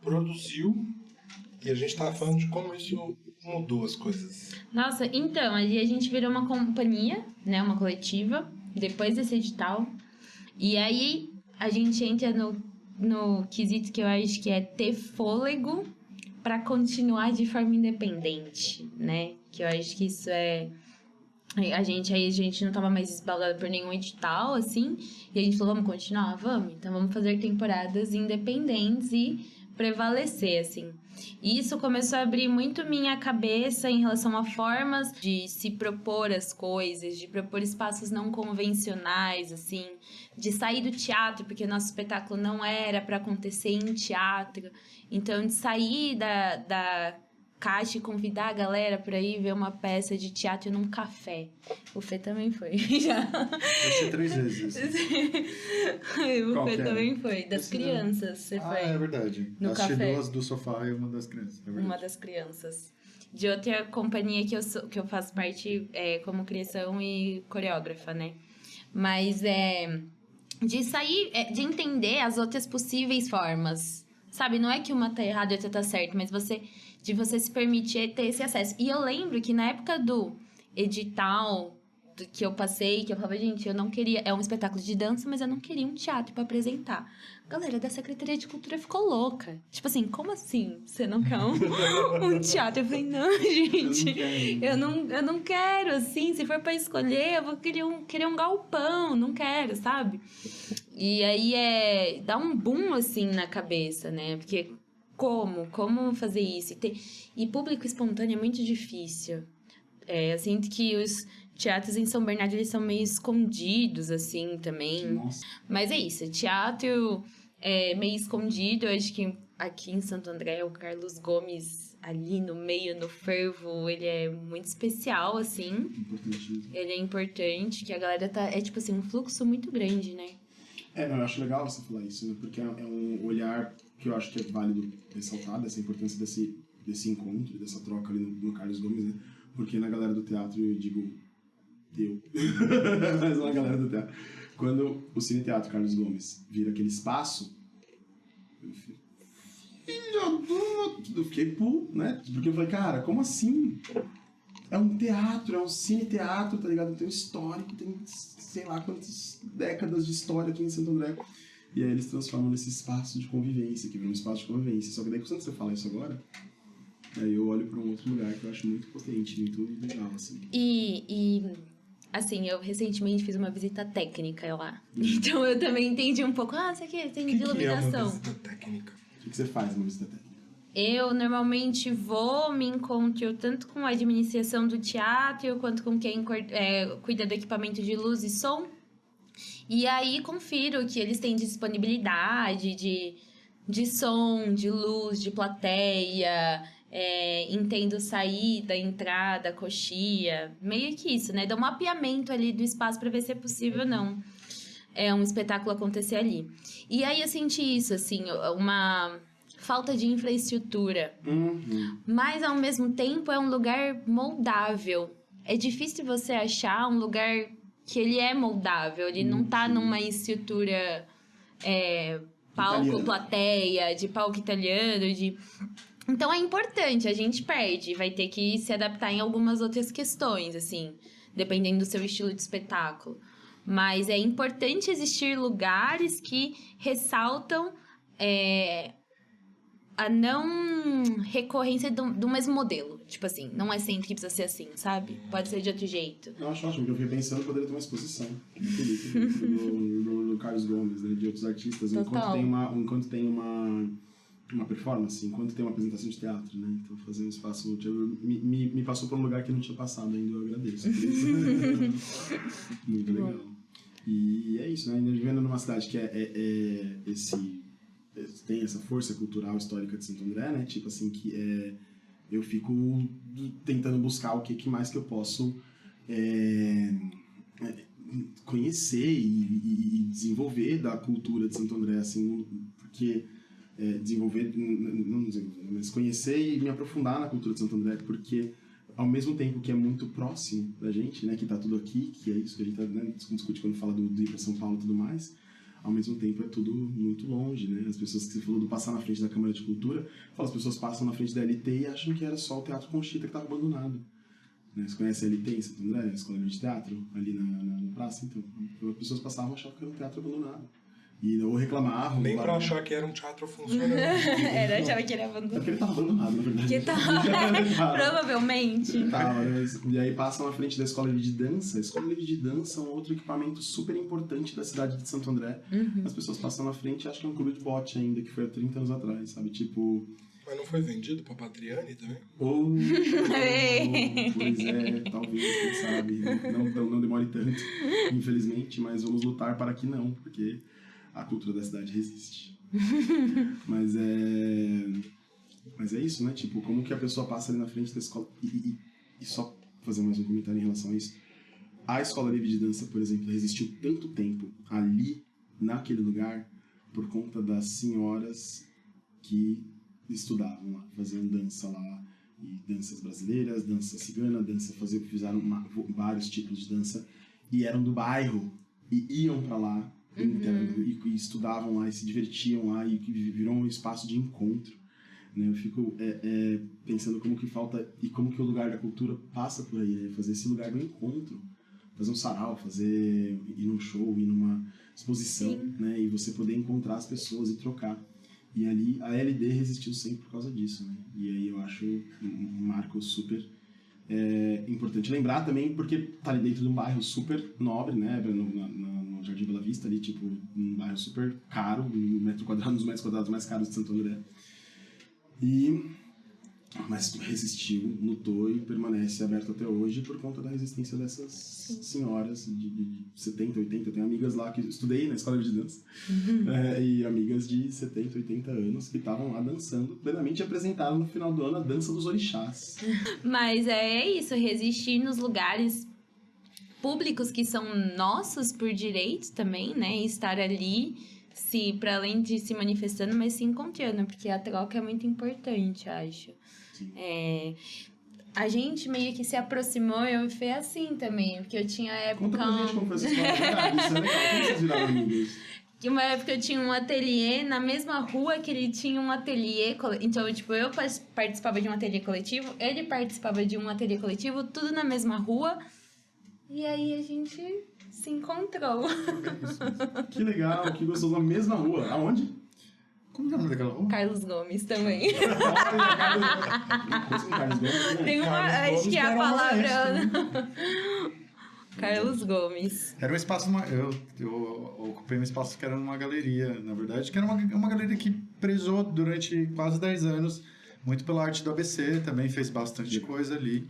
produziu, e a gente tava falando de como isso mudou as coisas. Nossa, então, aí a gente virou uma companhia, né, uma coletiva, depois desse edital. E aí, a gente entra no quesito que eu acho que é ter fôlego para continuar de forma independente, né? Que eu acho que isso é... A gente não tava mais esbaldado por nenhum edital, assim, e a gente falou, vamos continuar? Vamos. Então vamos fazer temporadas independentes e prevalecer, assim. E isso começou a abrir muito minha cabeça em relação a formas de se propor as coisas, de propor espaços não convencionais, assim, de sair do teatro, porque nosso espetáculo não era para acontecer em teatro. Então, de sair da caixa e convidar a galera para ir ver uma peça de teatro num café. O Fê também foi. Já. Eu sei 3 vezes. O Qual Fê que era? também foi. Das Esse não. crianças, você foi. É verdade. No Assisti café. 2 do sofá e uma das crianças. É verdade. Uma das crianças. De outra companhia que eu faço parte como criação e coreógrafa, né? Mas de sair, de entender as outras possíveis formas. Sabe, não é que uma tá errada e outra tá certa, mas de você se permitir ter esse acesso. E eu lembro que na época do edital que eu passei, que eu falava, gente, eu não queria... É um espetáculo de dança, mas eu não queria um teatro pra apresentar. A galera da Secretaria de Cultura ficou louca. Tipo assim, como assim? Você não quer um teatro? Eu falei, não, gente, eu não quero, assim. Se for pra escolher, eu vou querer um galpão. Não quero, sabe? E aí dá um boom, assim, na cabeça, né? Porque como fazer isso? E público espontâneo é muito difícil. Eu sinto que os teatros em São Bernardo, eles são meio escondidos, assim, também. Nossa. Mas é isso, teatro meio escondido. Eu acho que aqui em Santo André, o Carlos Gomes, ali no meio, no fervo, ele é muito especial, assim. Importante. Ele é importante, que a galera tá... É, tipo assim, um fluxo muito grande, né? Não, eu acho legal você falar isso, né? Porque é um olhar que eu acho que é válido ressaltar, dessa importância desse encontro, dessa troca ali no Carlos Gomes, né? Porque na galera do teatro, eu digo... mas na galera do teatro. Quando o Cine Teatro Carlos Gomes vira aquele espaço, eu fiquei né? Porque eu falei, cara, como assim? É um teatro, é um cine-teatro, tá ligado? Tem um histórico, tem sei lá quantas décadas de história aqui em Santo André. E aí eles transformam nesse espaço de convivência, que vira um espaço de convivência. Só que daí, quando você fala isso agora, aí eu olho pra um outro lugar que eu acho muito potente, muito legal, assim. E assim, eu recentemente fiz uma visita técnica lá. Então eu também entendi um pouco. Isso aqui tem de Que é uma iluminação. visita técnica? O que você faz numa visita técnica? Eu normalmente me encontro tanto com a administração do teatro, quanto com quem cuida do equipamento de luz e som. E aí confiro que eles têm disponibilidade de som, de luz, de plateia, entendo saída, entrada, coxia, meio que isso, né? Dá um mapeamento ali do espaço para ver se é possível ou não um espetáculo acontecer ali. E aí eu senti isso, assim, uma falta de infraestrutura. Mas, ao mesmo tempo, é um lugar moldável. É difícil você achar um lugar que ele é moldável. Ele não tá numa estrutura palco, Italiano. plateia, de palco italiano, Então, é importante, a gente perde. Vai ter que se adaptar em algumas outras questões, assim, dependendo do seu estilo de espetáculo. Mas é importante existir lugares que ressaltam a não recorrência do mesmo modelo. Tipo assim, não é sempre que precisa ser assim, sabe? Pode ser de outro jeito. Eu acho ótimo, porque eu fiquei pensando que poderia ter uma exposição do Carlos Gomes, né, de outros artistas, Total. enquanto tem uma performance, enquanto tem uma apresentação de teatro, né? Então fazer um espaço me passou por um lugar que eu não tinha passado ainda, eu agradeço por isso. Muito legal. E é isso, né? Ainda vivendo numa cidade que tem essa força cultural histórica de Santo André, né? Tipo assim, que eu fico tentando buscar o que mais que eu posso conhecer e desenvolver da cultura de Santo André, assim, porque mas conhecer e me aprofundar na cultura de Santo André, porque ao mesmo tempo que é muito próximo da gente, né, que tá tudo aqui, que é isso que a gente discute quando fala do ir para São Paulo e tudo mais, ao mesmo tempo é tudo muito longe, né? As pessoas que você falou do passar na frente da Câmara de Cultura, as pessoas passam na frente da LT e acham que era só o Teatro Conchita que estava abandonado. Né? Você conhece a LT em Santo André, a Escola de Teatro, ali na praça? Então, as pessoas passavam e achavam que era um teatro abandonado. E ou reclamavam. Nem lá, pra achar que era um teatro funcionando. Era, achava que ele ia É porque abandonar. ele tava abandonado, na verdade. Que tal? Provavelmente. Tava, e aí passam na frente da Escola Livre de Dança. A Escola Livre de Dança é um outro equipamento super importante da cidade de Santo André. As pessoas passam na frente e acham que é um clube de bote ainda, que foi há 30 anos atrás, sabe? Tipo... Mas não foi vendido pra Patriani também? Ou... pois é, talvez, quem sabe. Não demore tanto, infelizmente, mas vamos lutar para que não, porque a cultura da cidade resiste. Mas é isso, né? Tipo, como que a pessoa passa ali na frente da escola... E só fazer mais um comentário em relação a isso. A Escola Livre de Dança, por exemplo, resistiu tanto tempo ali, naquele lugar, por conta das senhoras que estudavam lá, faziam dança lá, e danças brasileiras, dança cigana, fizeram vários tipos de dança, e eram do bairro, e iam pra lá, e estudavam lá, e se divertiam lá, e virou um espaço de encontro. Né? Eu fico pensando como que falta, e como que o lugar da cultura passa por aí, né? Fazer esse lugar do encontro, fazer um sarau, ir num show, ir numa exposição, né? E você poder encontrar as pessoas e trocar. E ali a LD resistiu sempre por causa disso, né? E aí eu acho um marco super importante lembrar também, porque tá ali dentro de um bairro super nobre, né? No Jardim Bela Vista, ali, tipo, um bairro super caro, um dos metros quadrados mais caros de Santo André. Mas resistiu, lutou e permanece aberto até hoje por conta da resistência dessas senhoras de 70, 80. Eu tenho amigas lá que estudei na escola de dança, e amigas de 70, 80 anos que estavam lá dançando plenamente e apresentaram no final do ano a dança dos orixás. Mas é isso, resistir nos lugares públicos que são nossos por direito também, né? E estar ali, para além de se manifestando, mas se encontrando, porque a troca é muito importante, acho. A gente meio que se aproximou, eu fui assim também, porque eu tinha época... Conta pra gente como foi essa história. Isso é legal. Como vocês viraram amigas? Que uma época eu tinha um ateliê na mesma rua que ele tinha um ateliê... Então, tipo, eu participava de um ateliê coletivo, ele participava de um ateliê coletivo, tudo na mesma rua. E aí a gente se encontrou. Que legal, que gostoso. Na mesma rua. Aonde? Como é o nome daquela rua? Carlos Gomes também. Carlos Gomes, né? Tem uma... Carlos Acho que é a Gomes palavra... Carlos Gomes. Era um espaço, eu ocupei um espaço que era numa galeria, na verdade, que era uma galeria que prezou durante quase 10 anos, muito pela arte do ABC, também fez bastante coisa ali.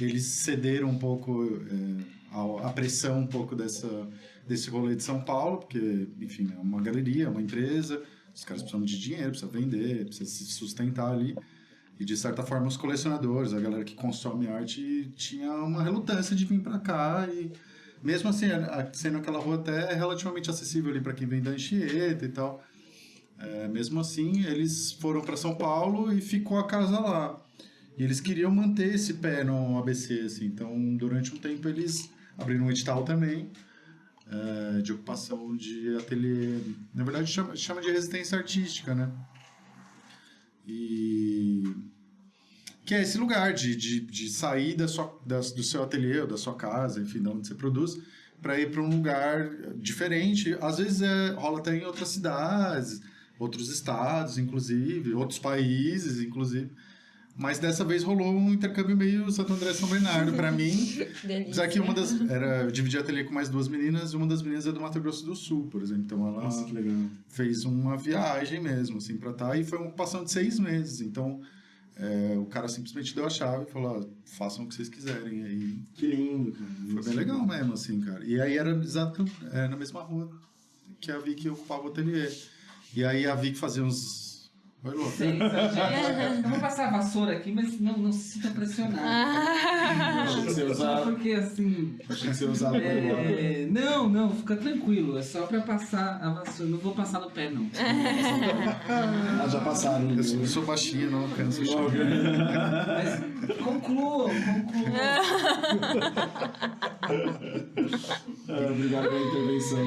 Eles cederam um pouco à pressão um pouco desse rolê de São Paulo, porque, enfim, é uma galeria, é uma empresa, os caras precisam de dinheiro, precisam vender, precisam se sustentar ali. E, de certa forma, os colecionadores, a galera que consome arte, tinha uma relutância de vir pra cá. E, mesmo assim, sendo aquela rua até relativamente acessível ali para quem vem da Anchieta e tal, mesmo assim, eles foram para São Paulo e ficou a casa lá. E eles queriam manter esse pé no ABC, assim. Então, durante um tempo, eles abriram um edital também, de ocupação de ateliê. Na verdade, chama de residência artística, né? E que é esse lugar de sair do seu ateliê, ou da sua casa, enfim, de onde você produz, para ir para um lugar diferente. Às vezes rola até em outras cidades, outros estados, inclusive, outros países, inclusive. Mas dessa vez rolou um intercâmbio meio Santo André São Bernardo para mim. Já que eu dividi ateliê com mais 2 meninas, e uma das meninas é do Mato Grosso do Sul, por exemplo. Então ela Nossa, que legal. fez uma viagem mesmo, assim, pra estar, e foi uma ocupação de 6 meses. Então o cara simplesmente deu a chave e falou: façam o que vocês quiserem. Aí Que lindo, cara. foi bem legal mesmo, assim, cara. E aí era na mesma rua que a Vicky ocupava o ateliê. E aí a Vicky fazia uns... Oi, Lô. Eu vou passar a vassoura aqui, mas não se sinta pressionado. Achei que você ia usar. Porque assim. Achei que você ia usar. Não, fica tranquilo. É só pra passar a vassoura. Não vou passar no pé, não. Já passaram. Eu sou baixinho, não alcanço o chão. Mas conclua. Obrigado pela intervenção.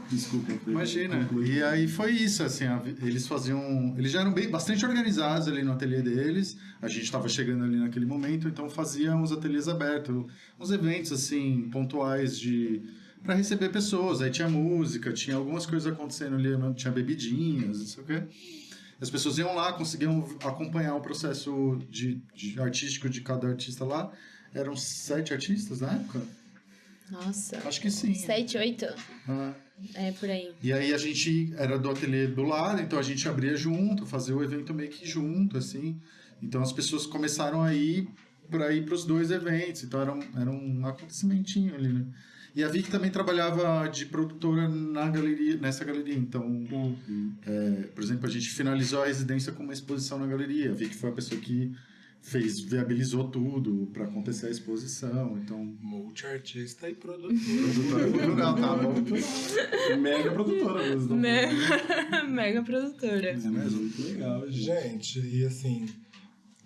Desculpa. Imagina. E aí foi isso, assim, eles já eram bastante organizados ali no ateliê deles. A gente estava chegando ali naquele momento, então fazia uns ateliês abertos, uns eventos assim pontuais de para receber pessoas. Aí tinha música, tinha algumas coisas acontecendo ali, tinha bebidinhas, não sei o quê. As pessoas iam lá, conseguiam acompanhar o processo de artístico de cada artista lá. Eram 7 artistas na época? Nossa. Acho que sim. 7, 8? Ah. É, por aí. E aí a gente era do ateliê do lado, então a gente abria junto, fazia o evento meio que junto, assim. Então as pessoas começaram a ir para ir para os 2 eventos, então era um acontecimentinho ali, né? E a Vicky também trabalhava de produtora nessa galeria, então, por exemplo, a gente finalizou a residência com uma exposição na galeria. A Vicky foi a pessoa que viabilizou tudo para acontecer a exposição, então... Multiartista e produtora. Produtora cultural, tá bom. Mega produtora mesmo. Mega produtora. É mesmo? Muito legal, gente. Gente, e assim,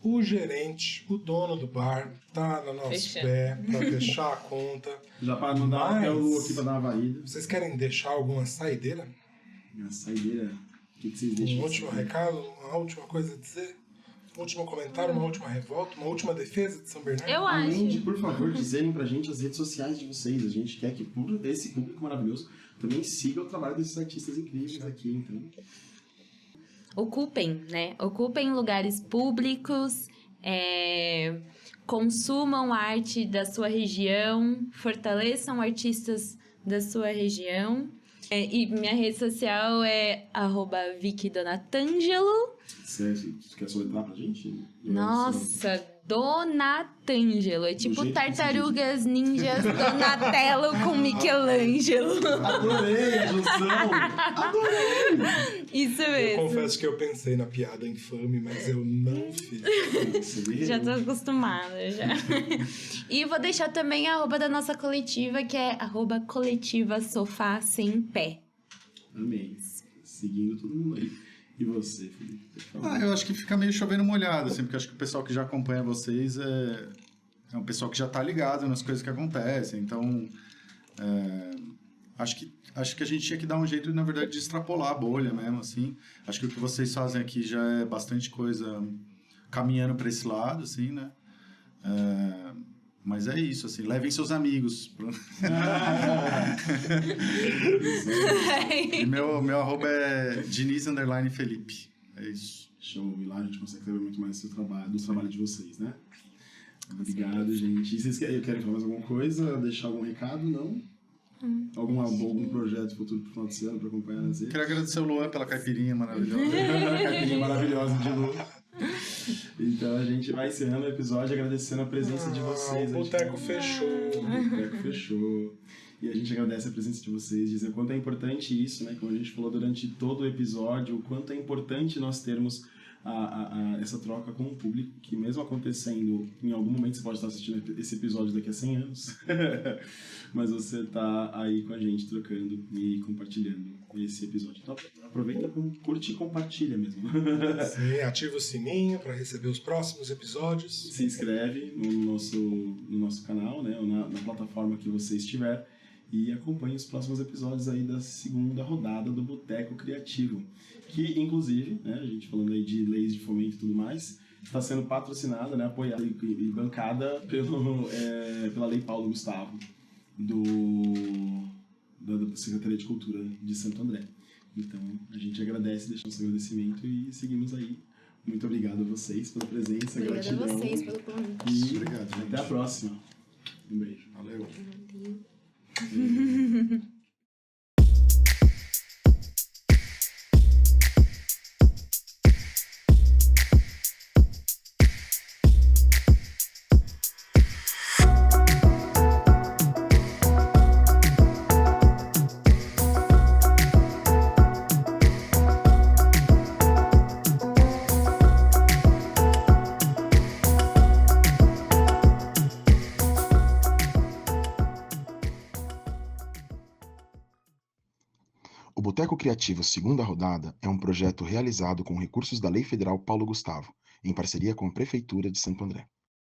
o gerente, o dono do bar, tá no nosso Fechando. pé pra fechar a conta. Já para não dar até o Lu aqui pra dar uma varrida. Vocês querem deixar alguma saideira? A saideira, o que vocês deixam? Um último recado? Uma última coisa a dizer? Um último comentário? Uma última revolta? Uma última defesa de São Bernardo? Eu Além de, acho. por favor, dizerem pra gente as redes sociais de vocês. A gente quer que esse público maravilhoso também siga o trabalho desses artistas incríveis aqui, então. Ocupem, né? Ocupem lugares públicos, consumam arte da sua região, fortaleçam artistas da sua região. E minha rede social é @VickyDonatangelo. Você quer soletrar pra gente? Nossa, Donatangelo. É tipo jeito que Tartarugas Ninjas Donatello com Michelangelo. Adorei a junção! Adorei! Isso Eu mesmo. confesso que eu pensei na piada infame, mas eu não fiz. Já tô acostumada, já. E vou deixar também a @ da nossa coletiva, que é @coletiva sofá sem pé. Amém. Seguindo todo mundo aí. E você, Felipe? Eu acho que fica meio chovendo molhado, assim, porque acho que o pessoal que já acompanha vocês é um pessoal que já tá ligado nas coisas que acontecem. Então, acho que a gente tinha que dar um jeito, na verdade, de extrapolar a bolha mesmo, assim. Acho que o que vocês fazem aqui já é bastante coisa caminhando para esse lado, assim, né? Mas é isso, assim, levem seus amigos. E meu @ é Diniz_Felipe. É isso. Show. E lá a gente consegue saber muito mais do trabalho de vocês, né? Obrigado, gente. E vocês querem falar mais alguma coisa? Deixar algum recado? Não? Algum projeto futuro pro final de ano pra acompanhar nas redes? Quero agradecer o Luan pela caipirinha maravilhosa. Caipirinha maravilhosa de Lu. Então a gente vai encerrando o episódio agradecendo a presença de vocês. O boteco fechou. O boteco fechou. E a gente agradece a presença de vocês, dizer o quanto é importante isso, né? Como a gente falou durante todo o episódio, o quanto é importante nós termos essa troca com o público, que mesmo acontecendo, em algum momento você pode estar assistindo esse episódio daqui a 100 anos, mas você está aí com a gente trocando e compartilhando esse episódio. Então aproveita, curte e compartilha mesmo. Sim, ativa o sininho para receber os próximos episódios. Se inscreve no nosso canal, né, ou na plataforma que você estiver, e acompanhe os próximos episódios aí da segunda rodada do Boteco Criativo, que inclusive, né, a gente falando aí de leis de fomento e tudo mais, está sendo patrocinada, né, apoiada e bancada pela Lei Paulo Gustavo, da Secretaria de Cultura de Santo André. Então, a gente agradece, deixa nosso agradecimento e seguimos aí. Muito obrigado a vocês pela presença, Obrigada gratidão. a vocês pelo convite. E Obrigado, gente. até a próxima. Um beijo. Valeu. O Boteco Criativo Segunda Rodada é um projeto realizado com recursos da Lei Federal Paulo Gustavo, em parceria com a Prefeitura de Santo André.